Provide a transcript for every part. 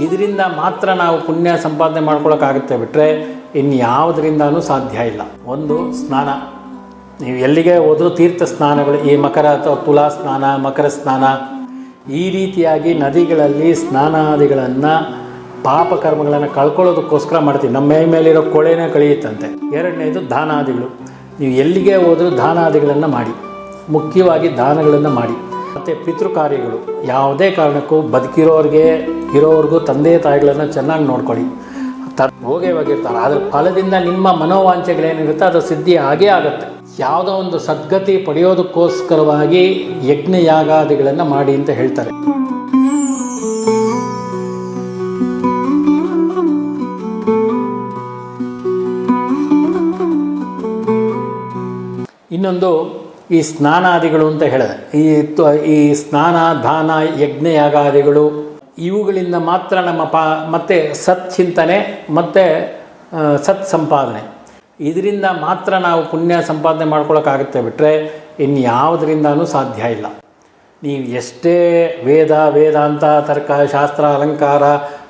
ಇದರಿಂದ ಮಾತ್ರ ನಾವು ಪುಣ್ಯ ಸಂಪಾದನೆ ಮಾಡ್ಕೊಳ್ಳೋಕ್ಕಾಗುತ್ತೆ ಬಿಟ್ಟರೆ ಇನ್ಯಾವುದರಿಂದನೂ ಸಾಧ್ಯ ಇಲ್ಲ. ಒಂದು ಸ್ನಾನ, ನೀವು ಎಲ್ಲಿಗೆ ಹೋದರೂ ತೀರ್ಥ ಸ್ನಾನಗಳು, ಈ ಮಕರ ಅಥವಾ ತುಲಾ ಸ್ನಾನ, ಮಕರ ಸ್ನಾನ, ಈ ರೀತಿಯಾಗಿ ನದಿಗಳಲ್ಲಿ ಸ್ನಾನಾದಿಗಳನ್ನು ಪಾಪಕರ್ಮಗಳನ್ನು ಕಳ್ಕೊಳ್ಳೋದಕ್ಕೋಸ್ಕರ ಮಾಡ್ತೀವಿ. ನಮ್ಮ ಮೈ ಮೇಲಿರೋ ಕೊಳೆನೇ ಕಳೆಯುತ್ತಂತೆ. ಎರಡನೇದು ದಾನಾದಿಗಳು, ನೀವು ಎಲ್ಲಿಗೆ ಹೋದರೂ ದಾನಾದಿಗಳನ್ನು ಮಾಡಿ, ಮುಖ್ಯವಾಗಿ ದಾನಗಳನ್ನು ಮಾಡಿ. ಮತ್ತು ಪಿತೃಕಾರ್ಯಗಳು, ಯಾವುದೇ ಕಾರಣಕ್ಕೂ ಇರೋವ್ರಿಗೂ ತಂದೆ ತಾಯಿಗಳನ್ನು ಚೆನ್ನಾಗಿ ನೋಡ್ಕೊಳ್ಳಿ. ಹೋಗೇ ಹೋಗಿರ್ತಾರೆ, ಅದರ ಫಲದಿಂದ ನಿಮ್ಮ ಮನೋವಾಂಛೆಗಳೇನಿರುತ್ತೆ ಅದು ಸಿದ್ಧಿ ಆಗೇ ಆಗುತ್ತೆ. ಯಾವುದೋ ಒಂದು ಸದ್ಗತಿ ಪಡೆಯೋದಕ್ಕೋಸ್ಕರವಾಗಿ ಯಜ್ಞ ಯಾಗಾದಿಗಳನ್ನು ಮಾಡಿ ಅಂತ ಹೇಳ್ತಾರೆ. ಇನ್ನೊಂದು ಈ ಸ್ನಾನಾದಿಗಳು ಅಂತ ಹೇಳಿದೆ. ಈ ಸ್ನಾನ, ದಾನ, ಯಜ್ಞ ಯಾಗಾದಿಗಳು ಇವುಗಳಿಂದ ಮಾತ್ರ ನಮ್ಮ ಮತ್ತು ಸತ್ಚಿಂತನೆ ಮತ್ತು ಸತ್ ಸಂಪಾದನೆ, ಇದರಿಂದ ಮಾತ್ರ ನಾವು ಪುಣ್ಯ ಸಂಪಾದನೆ ಮಾಡ್ಕೊಳ್ಳೋಕ್ಕಾಗುತ್ತೆ ಬಿಟ್ಟರೆ ಇನ್ಯಾವುದರಿಂದನೂ ಸಾಧ್ಯ ಇಲ್ಲ. ನೀವು ಎಷ್ಟೇ ವೇದಾಂತ, ತರ್ಕ, ಶಾಸ್ತ್ರ, ಅಲಂಕಾರ,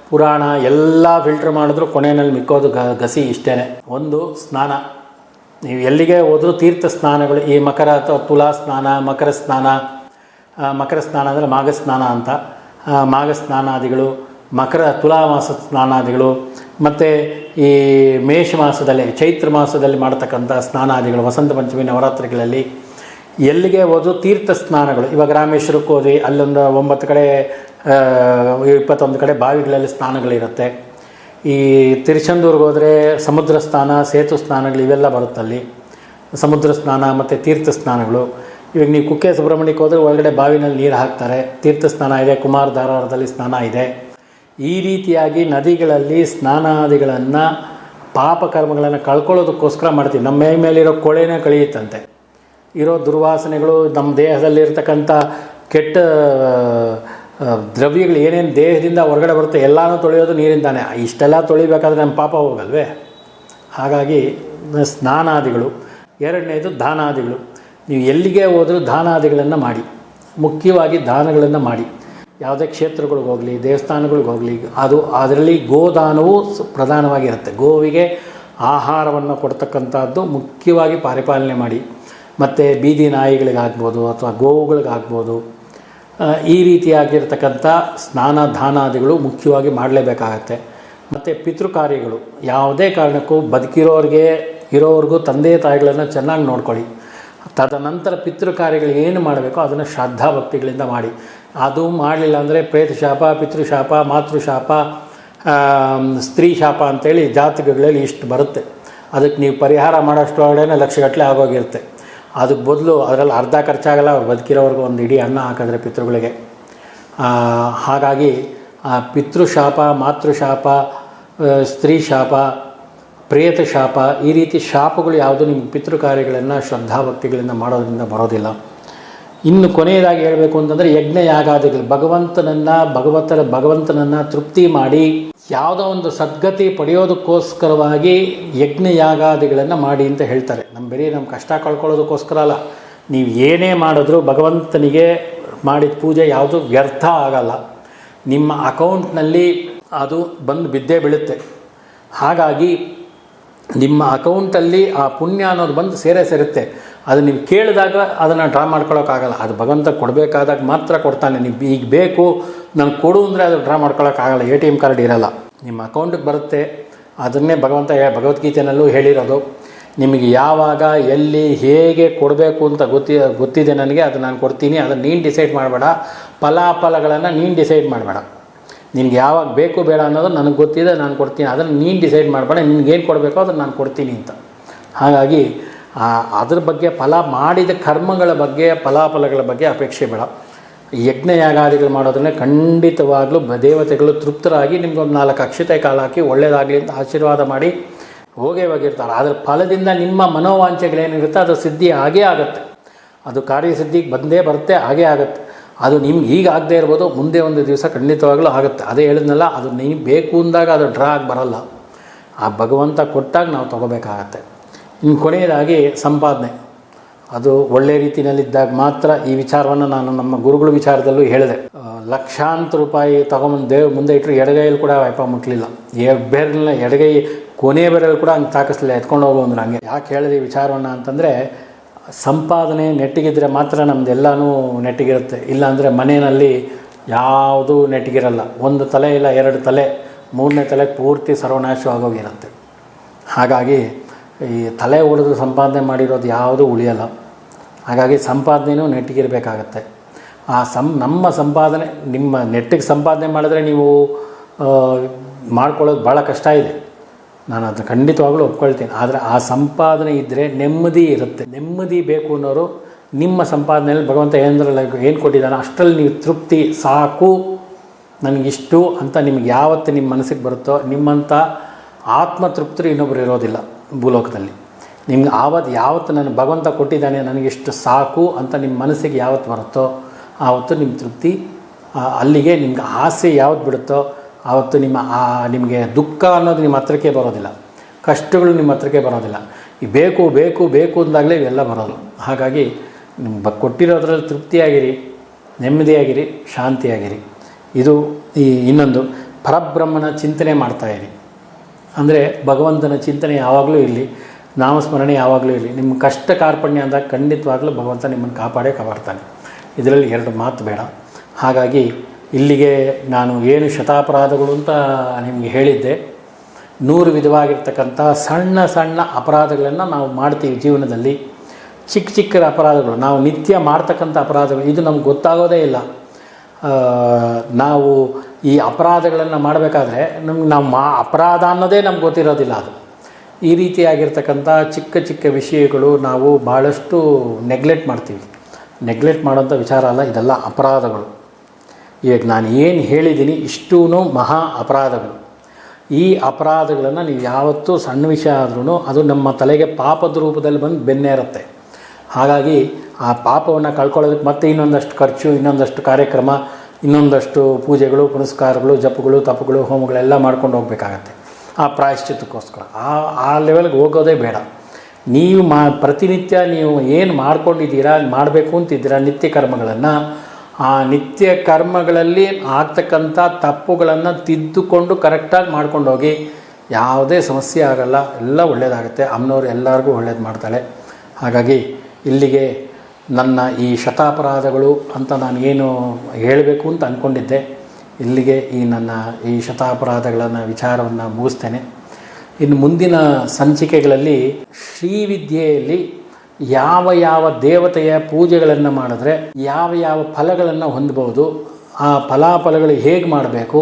ಪುರಾಣ ಎಲ್ಲ ಫಿಲ್ಟರ್ ಮಾಡಿದ್ರೂ ಕೊನೆಯಲ್ಲಿ ಮಿಕ್ಕೋದು ಗಸಿ ಇಷ್ಟೇ. ಒಂದು ಸ್ನಾನ, ನೀವು ಎಲ್ಲಿಗೆ ಹೋದರೂ ತೀರ್ಥ ಸ್ನಾನಗಳು, ಈ ಮಕರ ಅಥವಾ ತುಲಾ ಸ್ನಾನ, ಮಕರ ಸ್ನಾನ ಅಂದರೆ ಮಾಘ ಸ್ನಾನ ಅಂತ, ಮಾಘ ಸ್ನಾನಾದಿಗಳು, ತುಲಾ ಮಾಸ ಸ್ನಾನಾದಿಗಳು, ಮತ್ತು ಈ ಮೇಷ ಮಾಸದಲ್ಲಿ, ಚೈತ್ರ ಮಾಸದಲ್ಲಿ ಮಾಡ್ತಕ್ಕಂಥ ಸ್ನಾನಾದಿಗಳು, ವಸಂತ ಪಂಚಮಿ ನವರಾತ್ರಿಗಳಲ್ಲಿ ಎಲ್ಲಿಗೆ ಹೋದರೂ ತೀರ್ಥ ಸ್ನಾನಗಳು. ಇವಾಗ ರಾಮೇಶ್ವರಕ್ಕೆ ಹೋದ್ವಿ, ಅಲ್ಲೊಂದು 9 ಕಡೆ 21 ಕಡೆ ಬಾವಿಗಳಲ್ಲಿ ಸ್ನಾನಗಳಿರುತ್ತೆ. ಈ ತಿರುಚೆಂದೂರಿಗೆ ಹೋದರೆ ಸಮುದ್ರ ಸ್ನಾನ, ಸೇತು ಸ್ನಾನಗಳು ಇವೆಲ್ಲ ಬರುತ್ತಲ್ಲಿ. ಸಮುದ್ರ ಸ್ನಾನ ಮತ್ತು ತೀರ್ಥ ಸ್ನಾನಗಳು. ಇವಾಗ ನೀವು ಕುಕ್ಕೆ ಸುಬ್ರಹ್ಮಣ್ಯಕ್ಕೆ ಹೋದರೆ ಒಳಗಡೆ ಬಾವಿನಲ್ಲಿ ನೀರು ಹಾಕ್ತಾರೆ, ತೀರ್ಥ ಸ್ನಾನ ಇದೆ. ಕುಮಾರಧಾರವಾರದಲ್ಲಿ ಸ್ನಾನ ಇದೆ. ಈ ರೀತಿಯಾಗಿ ನದಿಗಳಲ್ಲಿ ಸ್ನಾನಾದಿಗಳನ್ನು ಪಾಪಕರ್ಮಗಳನ್ನು ಕಳ್ಕೊಳ್ಳೋದಕ್ಕೋಸ್ಕರ ಮಾಡ್ತೀವಿ. ನಮ್ಮ ಮೈ ಮೇಲಿರೋ ಕೊಳೆನೇ ಕಳೆಯುತ್ತಂತೆ. ಇರೋ ದುರ್ವಾಸನೆಗಳು, ನಮ್ಮ ದೇಹದಲ್ಲಿರ್ತಕ್ಕಂಥ ಕೆಟ್ಟ ದ್ರವ್ಯಗಳು ಏನೇನು ದೇಹದಿಂದ ಹೊರಗಡೆ ಬರುತ್ತೆ ಎಲ್ಲನೂ ತೊಳೆಯೋದು ನೀರಿಂದಾನೆ. ಇಷ್ಟೆಲ್ಲ ತೊಳಿಬೇಕಾದ್ರೆ ನಮ್ಮ ಪಾಪ ಹೋಗಲ್ವೇ? ಹಾಗಾಗಿ ಸ್ನಾನಾದಿಗಳು. ಎರಡನೇದು ದಾನಾದಿಗಳು, ನೀವು ಎಲ್ಲಿಗೆ ಹೋದರೂ ದಾನಾದಿಗಳನ್ನು ಮಾಡಿ, ಮುಖ್ಯವಾಗಿ ದಾನಗಳನ್ನು ಮಾಡಿ. ಯಾವುದೇ ಕ್ಷೇತ್ರಗಳಿಗೆ ಹೋಗಲಿ, ದೇವಸ್ಥಾನಗಳಿಗೆ ಹೋಗಲಿ, ಅದರಲ್ಲಿ ಗೋದಾನವು ಪ್ರಧಾನವಾಗಿರುತ್ತೆ. ಗೋವಿಗೆ ಆಹಾರವನ್ನು ಕೊಡ್ತಕ್ಕಂಥದ್ದು ಮುಖ್ಯವಾಗಿ ಪರಿಪಾಲನೆ ಮಾಡಿ. ಮತ್ತು ಬೀದಿ ನಾಯಿಗಳಿಗಾಗ್ಬೋದು ಅಥವಾ ಗೋವುಗಳಿಗಾಗ್ಬೋದು, ಈ ರೀತಿಯಾಗಿರ್ತಕ್ಕಂಥ ಸ್ನಾನ ದಾನಾದಿಗಳು ಮುಖ್ಯವಾಗಿ ಮಾಡಲೇಬೇಕಾಗತ್ತೆ. ಮತ್ತು ಪಿತೃಕಾರ್ಯಗಳು, ಯಾವುದೇ ಕಾರಣಕ್ಕೂ ಇರೋವ್ರಿಗೂ ತಂದೆ ತಾಯಿಗಳನ್ನು ಚೆನ್ನಾಗಿ ನೋಡ್ಕೊಳ್ಳಿ. ತದನಂತರ ಪಿತೃಕಾರ್ಯಗಳು ಏನು ಮಾಡಬೇಕೋ ಅದನ್ನು ಶ್ರದ್ಧಾಭಕ್ತಿಗಳಿಂದ ಮಾಡಿ. ಅದು ಮಾಡಲಿಲ್ಲ ಅಂದರೆ ಪ್ರೇತಶಾಪ, ಪಿತೃಶಾಪ, ಮಾತೃಶಾಪ, ಸ್ತ್ರೀ ಶಾಪ ಅಂತೇಳಿ ಜಾತಕಗಳಲ್ಲಿ ಇಷ್ಟು ಬರುತ್ತೆ. ಅದಕ್ಕೆ ನೀವು ಪರಿಹಾರ ಮಾಡೋಷ್ಟೊಳಗಡೆ ಲಕ್ಷಗಟ್ಟಲೆ ಆಗೋಗಿರುತ್ತೆ. ಅದಕ್ಕೆ ಬದಲು ಅದರಲ್ಲಿ ಅರ್ಧ ಖರ್ಚಾಗಲ್ಲ. ಅವ್ರು ಬದುಕಿರೋವ್ರಿಗೆ ಒಂದು ಇಡೀ ಅನ್ನ ಹಾಕಿದ್ರೆ ಪಿತೃಗಳಿಗೆ. ಹಾಗಾಗಿ ಪಿತೃಶಾಪ, ಮಾತೃಶಾಪ, ಸ್ತ್ರೀ ಶಾಪ, ಪ್ರೇತ ಶಾಪ, ಈ ರೀತಿ ಶಾಪಗಳು ಯಾವುದು ನಿಮಗೆ ಪಿತೃಕಾರ್ಯಗಳನ್ನು ಶ್ರದ್ಧಾಭಕ್ತಿಗಳಿಂದ ಮಾಡೋದ್ರಿಂದ ಬರೋದಿಲ್ಲ. ಇನ್ನು ಕೊನೆಯದಾಗಿ ಹೇಳಬೇಕು ಅಂತಂದರೆ ಯಜ್ಞ ಯಾಗಾದಿಗಳು, ಭಗವಂತನನ್ನು ತೃಪ್ತಿ ಮಾಡಿ ಯಾವುದೋ ಒಂದು ಸದ್ಗತಿ ಪಡೆಯೋದಕ್ಕೋಸ್ಕರವಾಗಿ ಯಜ್ಞ ಯಾಗಾದಿಗಳನ್ನು ಮಾಡಿ ಅಂತ ಹೇಳ್ತಾರೆ. ನಮ್ಮ ಕಷ್ಟ ಕಳ್ಕೊಳ್ಳೋದಕ್ಕೋಸ್ಕರ ಅಲ್ಲ. ನೀವು ಏನೇ ಮಾಡಿದ್ರೂ ಭಗವಂತನಿಗೆ ಮಾಡಿದ ಪೂಜೆ ಯಾವುದು ವ್ಯರ್ಥ ಆಗಲ್ಲ. ನಿಮ್ಮ ಅಕೌಂಟ್ನಲ್ಲಿ ಅದು ಬಂದು ಬಿದ್ದೇ ಬೀಳುತ್ತೆ. ಹಾಗಾಗಿ ನಿಮ್ಮ ಅಕೌಂಟಲ್ಲಿ ಆ ಪುಣ್ಯ ಅನ್ನೋದು ಬಂದು ಸೇರುತ್ತೆ. ಅದು ನೀವು ಕೇಳಿದಾಗ ಅದನ್ನು ಡ್ರಾ ಮಾಡ್ಕೊಳ್ಳೋಕ್ಕಾಗಲ್ಲ. ಅದು ಭಗವಂತ ಕೊಡಬೇಕಾದಾಗ ಮಾತ್ರ ಕೊಡ್ತಾನೆ. ನೀವು ಈಗ ಬೇಕು ನನಗೆ ಕೊಡು ಅಂದರೆ ಅದು ಡ್ರಾ ಮಾಡ್ಕೊಳ್ಳೋಕ್ಕಾಗಲ್ಲ. ATM ಕಾರ್ಡ್ ಇರಲ್ಲ, ನಿಮ್ಮ ಅಕೌಂಟಿಗೆ ಬರುತ್ತೆ. ಅದನ್ನೇ ಭಗವಂತ ಭಗವದ್ಗೀತೆಯಲ್ಲೂ ಹೇಳಿರೋದು. ನಿಮಗೆ ಯಾವಾಗ, ಎಲ್ಲಿ, ಹೇಗೆ ಕೊಡಬೇಕು ಅಂತ ಗೊತ್ತಿದೆ ನನಗೆ, ಅದು ನಾನು ಕೊಡ್ತೀನಿ. ಅದನ್ನು ನೀನು ಡಿಸೈಡ್ ಮಾಡಬೇಡ. ಫಲಾಫಲಗಳನ್ನು ನೀನು ಡಿಸೈಡ್ ಮಾಡಬೇಡ. ನಿನಗೆ ಯಾವಾಗ ಬೇಕು ಬೇಡ ಅನ್ನೋದು ನನಗೆ ಗೊತ್ತಿದೆ, ನಾನು ಕೊಡ್ತೀನಿ. ಅದನ್ನು ನೀನು ಡಿಸೈಡ್ ಮಾಡಬೇಡ. ನಿನಗೇನು ಕೊಡಬೇಕೋ ಅದನ್ನು ನಾನು ಕೊಡ್ತೀನಿ ಅಂತ. ಹಾಗಾಗಿ ಅದ್ರ ಬಗ್ಗೆ, ಮಾಡಿದ ಕರ್ಮಗಳ ಬಗ್ಗೆ, ಫಲಾಫಲಗಳ ಬಗ್ಗೆ ಅಪೇಕ್ಷೆ ಬೇಡ. ಯಜ್ಞ ಯಾಗಾದಿಗಳು ಮಾಡೋದನ್ನೇ ಖಂಡಿತವಾಗಲೂ ದೇವತೆಗಳು ತೃಪ್ತರಾಗಿ ನಿಮಗೊಂದು 4 ಅಕ್ಷತೆ ಕಾಲು ಹಾಕಿ ಒಳ್ಳೆಯದಾಗಲಿ ಅಂತ ಆಶೀರ್ವಾದ ಮಾಡಿ ಹೋಗಿರ್ತಾರೆ. ಅದರ ಫಲದಿಂದ ನಿಮ್ಮ ಮನೋವಾಂಛೆಗಳೇನಿರುತ್ತೆ ಅದು ಸಿದ್ಧಿ ಆಗೇ ಆಗುತ್ತೆ. ಅದು ಕಾರ್ಯಸಿದ್ಧಿಗೆ ಬಂದೇ ಬರುತ್ತೆ, ಆಗೇ ಆಗುತ್ತೆ. ಅದು ನಿಮ್ಗೆ ಈಗ ಆಗದೆ ಇರ್ಬೋದು, ಮುಂದೆ ಒಂದು ದಿವಸ ಖಂಡಿತವಾಗಲೂ ಆಗುತ್ತೆ. ಅದೇ ಹೇಳಿದ್ನಲ್ಲ, ಅದು ನೀವು ಬೇಕು ಅಂದಾಗ ಅದು ಡ್ರಾ ಆಗಿ ಬರಲ್ಲ. ಆ ಭಗವಂತ ಕೊಟ್ಟಾಗ ನಾವು ತೊಗೋಬೇಕಾಗತ್ತೆ. ಇನ್ನು ಕೊನೆಯದಾಗಿ ಸಂಪಾದನೆ. ಅದು ಒಳ್ಳೆ ರೀತಿಯಲ್ಲಿದ್ದಾಗ ಮಾತ್ರ ಈ ವಿಚಾರವನ್ನು ನಾನು ನಮ್ಮ ಗುರುಗಳ ವಿಚಾರದಲ್ಲೂ ಹೇಳಿದೆ. ಲಕ್ಷಾಂತರ ರೂಪಾಯಿ ತಗೊಂಬಂದು ಮುಂದೆ ಇಟ್ಟರು ಎಡಗೈಯಲ್ಲಿ ಕೂಡ ವೈಪ ಮುಟ್ಲಿಲ್ಲ, ಬೆರಳಿನ ಎಡಗೈ ಕೊನೆ ಬೆರಳು ಕೂಡ ಹಂಗೆ ತಾಕಿಸ್ಲಿಲ್ಲ, ಎತ್ಕೊಂಡು ಹೋಗೋ ಅಂದ್ರೆ ಹಂಗೆ. ಯಾಕೆ ಹೇಳಿದೆ ಈ ವಿಚಾರವನ್ನು ಅಂತಂದರೆ, ಸಂಪಾದನೆ ನೆಟ್ಟಿಗಿದ್ರೆ ಮಾತ್ರ ನಮ್ಮದೆಲ್ಲನೂ ನೆಟ್ಟಿಗಿರುತ್ತೆ. ಇಲ್ಲಾಂದರೆ ಮನೆಯಲ್ಲಿ ಯಾವುದೂ ನೆಟ್ಟಿಗಿರಲ್ಲ. ಒಂದು ತಲೆ ಇಲ್ಲ, ಎರಡು ತಲೆ, ಮೂರನೇ ತಲೆ ಪೂರ್ತಿ ಸರ್ವನಾಶವಾಗೋಗಿರುತ್ತೆ. ಹಾಗಾಗಿ ಈ ತಲೆ ಹೊಡೆದು ಸಂಪಾದನೆ ಮಾಡಿರೋದು ಯಾವುದೂ ಉಳಿಯಲ್ಲ. ಹಾಗಾಗಿ ಸಂಪಾದನೆಯೂ ನೆಟ್ಟಿಗಿರಬೇಕಾಗತ್ತೆ. ನಮ್ಮ ಸಂಪಾದನೆ ನಿಮ್ಮ ನೆಟ್ಟಿಗೆ ಸಂಪಾದನೆ ಮಾಡಿದ್ರೆ ನೀವು ಮಾಡ್ಕೊಳ್ಳೋದು ಭಾಳ ಕಷ್ಟ ಇದೆ, ನಾನು ಅದನ್ನು ಖಂಡಿತವಾಗ್ಲೂ ಒಪ್ಕೊಳ್ತೀನಿ. ಆದರೆ ಆ ಸಂಪಾದನೆ ಇದ್ದರೆ ನೆಮ್ಮದಿ ಇರುತ್ತೆ. ನೆಮ್ಮದಿ ಬೇಕು ಅನ್ನೋರು ನಿಮ್ಮ ಸಂಪಾದನೆಯಲ್ಲಿ ಭಗವಂತ ಏನು ಕೊಟ್ಟಿದ್ದಾನೆ ಅಷ್ಟರಲ್ಲಿ ನೀವು ತೃಪ್ತಿ, ಸಾಕು ನನಗಿಷ್ಟು ಅಂತ ನಿಮಗೆ ಯಾವತ್ತು ನಿಮ್ಮ ಮನಸ್ಸಿಗೆ ಬರುತ್ತೋ, ನಿಮ್ಮಂಥ ಆತ್ಮತೃಪ್ತರು ಇನ್ನೊಬ್ಬರು ಇರೋದಿಲ್ಲ ಭೂಲೋಕದಲ್ಲಿ. ನಿಮ್ಗೆ ಯಾವತ್ತು ನನ್ನ ಭಗವಂತ ಕೊಟ್ಟಿದ್ದಾನೆ ನನಗಿಷ್ಟು ಸಾಕು ಅಂತ ನಿಮ್ಮ ಮನಸ್ಸಿಗೆ ಯಾವತ್ತು ಬರುತ್ತೋ ಆವತ್ತು ನಿಮ್ಮ ತೃಪ್ತಿ, ಅಲ್ಲಿಗೆ ನಿಮ್ಗೆ ಆಸೆ ಯಾವತ್ತು ಬಿಡುತ್ತೋ ಆವತ್ತು ನಿಮಗೆ ದುಃಖ ಅನ್ನೋದು ನಿಮ್ಮ ಹತ್ರಕ್ಕೆ ಬರೋದಿಲ್ಲ, ಕಷ್ಟಗಳು ನಿಮ್ಮ ಹತ್ರಕ್ಕೆ ಬರೋದಿಲ್ಲ. ಈ ಬೇಕು ಬೇಕು ಬೇಕು ಅಂದಾಗಲೇ ಇವೆಲ್ಲ ಬರೋದು. ಹಾಗಾಗಿ ನಿಮ್ಗೆ ಕೊಟ್ಟಿರೋದ್ರಲ್ಲಿ ತೃಪ್ತಿಯಾಗಿರಿ, ನೆಮ್ಮದಿಯಾಗಿರಿ, ಶಾಂತಿಯಾಗಿರಿ. ಇದು ಇನ್ನೊಂದು ಪರಬ್ರಹ್ಮನ ಚಿಂತನೆ ಮಾಡ್ತಾಯಿರಿ. ಅಂದರೆ ಭಗವಂತನ ಚಿಂತನೆ ಯಾವಾಗಲೂ ಇರಲಿ, ನಾಮಸ್ಮರಣೆ ಯಾವಾಗಲೂ ಇರಲಿ. ನಿಮ್ಮ ಕಷ್ಟ ಕಾರ್ಪಣ್ಯ ಅಂದಾಗ ಖಂಡಿತವಾಗಲೂ ಭಗವಂತ ನಿಮ್ಮನ್ನು ಕಾಪಾಡ್ತಾನೆ. ಇದರಲ್ಲಿ ಎರಡು ಮಾತು ಬೇಡ. ಹಾಗಾಗಿ ಇಲ್ಲಿಗೆ ನಾನು ಏನು ಶತಾಪರಾಧಗಳು ಅಂತ ನಿಮಗೆ ಹೇಳಿದ್ದೆ, 100 ವಿಧವಾಗಿರ್ತಕ್ಕಂಥ ಸಣ್ಣ ಸಣ್ಣ ಅಪರಾಧಗಳನ್ನು ನಾವು ಮಾಡ್ತೀವಿ ಜೀವನದಲ್ಲಿ. ಚಿಕ್ಕ ಚಿಕ್ಕ ಅಪರಾಧಗಳು, ನಾವು ನಿತ್ಯ ಮಾಡ್ತಕ್ಕಂಥ ಅಪರಾಧಗಳು, ಇದು ನಮ್ಗೆ ಗೊತ್ತಾಗೋದೇ ಇಲ್ಲ. ನಾವು ಈ ಅಪರಾಧಗಳನ್ನು ಮಾಡಬೇಕಾದ್ರೆ ನಾವು ಅಪರಾಧ ಅನ್ನೋದೇ ನಮ್ಗೆ ಗೊತ್ತಿರೋದಿಲ್ಲ. ಅದು ಈ ರೀತಿಯಾಗಿರ್ತಕ್ಕಂಥ ಚಿಕ್ಕ ಚಿಕ್ಕ ವಿಷಯಗಳು ನಾವು ಭಾಳಷ್ಟು ನೆಗ್ಲೆಕ್ಟ್ ಮಾಡ್ತೀವಿ. ನೆಗ್ಲೆಕ್ಟ್ ಮಾಡೋಂಥ ವಿಚಾರ ಅಲ್ಲ, ಇದೆಲ್ಲ ಅಪರಾಧಗಳು. ಇವಾಗ ನಾನು ಏನು ಹೇಳಿದ್ದೀನಿ ಇಷ್ಟೂ ಮಹಾ ಅಪರಾಧಗಳು. ಈ ಅಪರಾಧಗಳನ್ನು ನೀವು ಯಾವತ್ತೂ ಸಣ್ಣ ವಿಷಯ ಆದ್ರೂ ಅದು ನಮ್ಮ ತಲೆಗೆ ಪಾಪದ ರೂಪದಲ್ಲಿ ಬಂದು ಬೆನ್ನೇರುತ್ತೆ. ಹಾಗಾಗಿ ಆ ಪಾಪವನ್ನು ಕಳ್ಕೊಳ್ಳೋದಕ್ಕೆ ಮತ್ತೆ ಇನ್ನೊಂದಷ್ಟು ಖರ್ಚು, ಇನ್ನೊಂದಷ್ಟು ಕಾರ್ಯಕ್ರಮ, ಇನ್ನೊಂದಷ್ಟು ಪೂಜೆಗಳು, ಪುನಸ್ಕಾರಗಳು, ಜಪಗಳು, ತಪಗಳು, ಹೋಮಗಳೆಲ್ಲ ಮಾಡ್ಕೊಂಡು ಹೋಗಬೇಕಾಗತ್ತೆ ಆ ಪ್ರಾಯಶ್ಚಿತ್ತಕ್ಕೋಸ್ಕರ. ಆ ಲೆವೆಲ್ಗೆ ಹೋಗೋದೇ ಬೇಡ. ನೀವು ಪ್ರತಿನಿತ್ಯ ನೀವು ಏನು ಮಾಡ್ಕೊಂಡಿದ್ದೀರಾ, ಮಾಡಬೇಕು ಅಂತಿದ್ದೀರಾ ನಿತ್ಯ ಕರ್ಮಗಳನ್ನು, ಆ ನಿತ್ಯ ಕರ್ಮಗಳಲ್ಲಿ ಆಗ್ತಕ್ಕಂಥ ತಪ್ಪುಗಳನ್ನು ತಿದ್ದುಕೊಂಡು ಕರೆಕ್ಟಾಗಿ ಮಾಡ್ಕೊಂಡು ಹೋಗಿ. ಯಾವುದೇ ಸಮಸ್ಯೆ ಆಗಲ್ಲ, ಎಲ್ಲ ಒಳ್ಳೆಯದಾಗುತ್ತೆ. ಅಮ್ಮನವ್ರು ಎಲ್ಲರಿಗೂ ಒಳ್ಳೇದು ಮಾಡ್ತಾಳೆ. ಹಾಗಾಗಿ ಇಲ್ಲಿಗೆ ನನ್ನ ಈ ಶತಾಪರಾಧಗಳು ಅಂತ ನಾನು ಏನು ಹೇಳಬೇಕು ಅಂತ ಅಂದ್ಕೊಂಡಿದ್ದೆ, ಇಲ್ಲಿಗೆ ನನ್ನ ಈ ಶತಾಪರಾಧಗಳನ್ನು ವಿಚಾರವನ್ನು ಮುಗಿಸ್ತೇನೆ. ಇನ್ನು ಮುಂದಿನ ಸಂಚಿಕೆಗಳಲ್ಲಿ ಶ್ರೀವಿದ್ಯೆಯಲ್ಲಿ ಯಾವ ಯಾವ ದೇವತೆಯ ಪೂಜೆಗಳನ್ನು ಮಾಡಿದ್ರೆ ಯಾವ ಯಾವ ಫಲಗಳನ್ನು ಹೊಂದಬಹುದು, ಆ ಫಲಾಫಲಗಳು ಹೇಗೆ ಮಾಡಬೇಕು,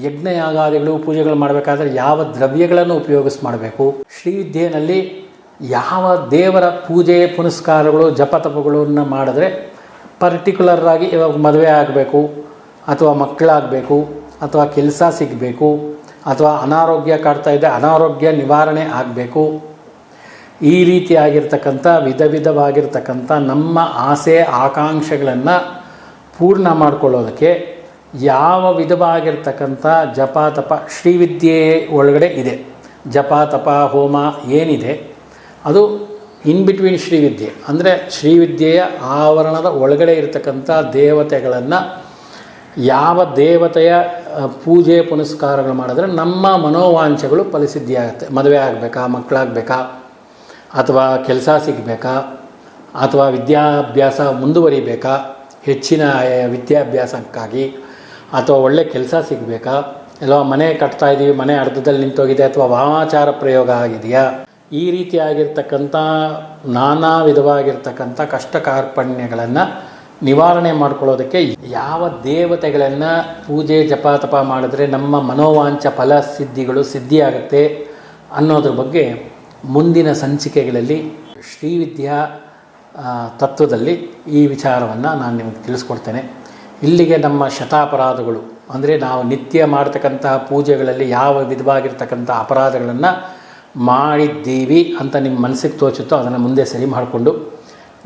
ಯಜ್ಞಯಾಗಾದಿಗಳು ಪೂಜೆಗಳು ಮಾಡಬೇಕಾದ್ರೆ ಯಾವ ದ್ರವ್ಯಗಳನ್ನು ಮಾಡಬೇಕು, ಶ್ರೀವಿದ್ಯೆಯಲ್ಲಿ ಯಾವ ದೇವರ ಪೂಜೆ ಪುನಸ್ಕಾರಗಳು ಜಪತಪಗಳನ್ನು ಮಾಡಿದ್ರೆ ಪರ್ಟಿಕ್ಯುಲರಾಗಿ ಇವಾಗ ಮದುವೆ ಆಗಬೇಕು, ಅಥವಾ ಮಕ್ಕಳಾಗಬೇಕು, ಅಥವಾ ಕೆಲಸ ಸಿಗಬೇಕು, ಅಥವಾ ಅನಾರೋಗ್ಯ ಕಾಡ್ತಾ ಇದೆ ಅನಾರೋಗ್ಯ ನಿವಾರಣೆ ಆಗಬೇಕು, ಈ ರೀತಿಯಾಗಿರ್ತಕ್ಕಂಥ ವಿಧ ವಿಧವಾಗಿರ್ತಕ್ಕಂಥ ನಮ್ಮ ಆಸೆ ಆಕಾಂಕ್ಷೆಗಳನ್ನು ಪೂರ್ಣ ಮಾಡಿಕೊಳ್ಳೋದಕ್ಕೆ ಯಾವ ವಿಧವಾಗಿರ್ತಕ್ಕಂಥ ಜಪ ತಪ ಶ್ರೀವಿದ್ಯೆ ಒಳಗಡೆ ಇದೆ. ಜಪ ತಪ ಹೋಮ ಏನಿದೆ ಅದು ಇನ್ ಬಿಟ್ವೀನ್ ಶ್ರೀವಿದ್ಯೆ, ಅಂದರೆ ಶ್ರೀವಿದ್ಯೆಯ ಆವರಣದ ಒಳಗಡೆ ಇರತಕ್ಕಂಥ ದೇವತೆಗಳನ್ನು, ಯಾವ ದೇವತೆಯ ಪೂಜೆ ಪುನಸ್ಕಾರಗಳು ಮಾಡಿದ್ರೆ ನಮ್ಮ ಮನೋವಾಂಛೆಗಳು ಫಲಸಿದ್ಧಿಯಾಗುತ್ತೆ. ಮದುವೆ ಆಗಬೇಕಾ, ಮಕ್ಕಳಾಗಬೇಕಾ, ಅಥವಾ ಕೆಲಸ ಸಿಗಬೇಕಾ, ಅಥವಾ ವಿದ್ಯಾಭ್ಯಾಸ ಮುಂದುವರಿಬೇಕಾ, ಹೆಚ್ಚಿನ ವಿದ್ಯಾಭ್ಯಾಸಕ್ಕಾಗಿ, ಅಥವಾ ಒಳ್ಳೆ ಕೆಲಸ ಸಿಗಬೇಕಾ, ಅಥವಾ ಮನೆ ಕಟ್ತಾ ಇದ್ದೀವಿ, ಮನೆ ಅರ್ಧದಲ್ಲಿ ನಿಂತೋಗಿದೆ, ಅಥವಾ ವಾಮಾಚಾರ ಪ್ರಯೋಗ ಆಗಿದೆಯಾ, ಈ ರೀತಿಯಾಗಿರ್ತಕ್ಕಂಥ ನಾನಾ ವಿಧವಾಗಿರ್ತಕ್ಕಂಥ ಕಷ್ಟ ಕಾರ್ಪಣ್ಯಗಳನ್ನು ನಿವಾರಣೆ ಮಾಡ್ಕೊಳ್ಳೋದಕ್ಕೆ ಯಾವ ದೇವತೆಗಳನ್ನು ಪೂಜೆ ಜಪ ತಪ ಮಾಡಿದ್ರೆ ನಮ್ಮ ಮನೋವಾಂಛ ಫಲ ಸಿದ್ಧಿಯಾಗುತ್ತೆ ಅನ್ನೋದ್ರ ಬಗ್ಗೆ ಮುಂದಿನ ಸಂಚಿಕೆಗಳಲ್ಲಿ ಶ್ರೀವಿದ್ಯಾ ತತ್ವದಲ್ಲಿ ಈ ವಿಚಾರವನ್ನು ನಾನು ನಿಮಗೆ ತಿಳಿಸ್ಕೊಡ್ತೇನೆ. ಇಲ್ಲಿಗೆ ನಮ್ಮ ಶತಾಪರಾಧಗಳು, ಅಂದರೆ ನಾವು ನಿತ್ಯ ಮಾಡ್ತಕ್ಕಂತಹ ಪೂಜೆಗಳಲ್ಲಿ ಯಾವ ವಿಧವಾಗಿರ್ತಕ್ಕಂಥ ಅಪರಾಧಗಳನ್ನು ಮಾಡಿದ್ದೀವಿ ಅಂತ ನಿಮ್ಮ ಮನಸ್ಸಿಗೆ ತೋಚುತ್ತೋ ಅದನ್ನು ಮುಂದೆ ಸರಿ ಮಾಡಿಕೊಂಡು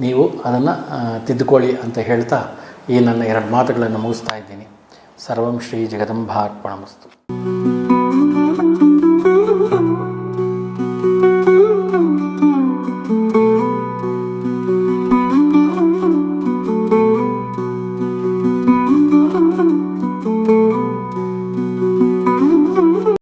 ನೀವು ಅದನ್ನು ತಿದ್ದುಕೊಳ್ಳಿ ಅಂತ ಹೇಳ್ತಾ ಈ ನನ್ನ 2 ಮಾತುಗಳನ್ನು ಮುಗಿಸ್ತಾ ಇದ್ದೀನಿ. ಸರ್ವಂ ಶ್ರೀ ಜಗದಂಬಾರ್ಪಣಮಸ್ತು.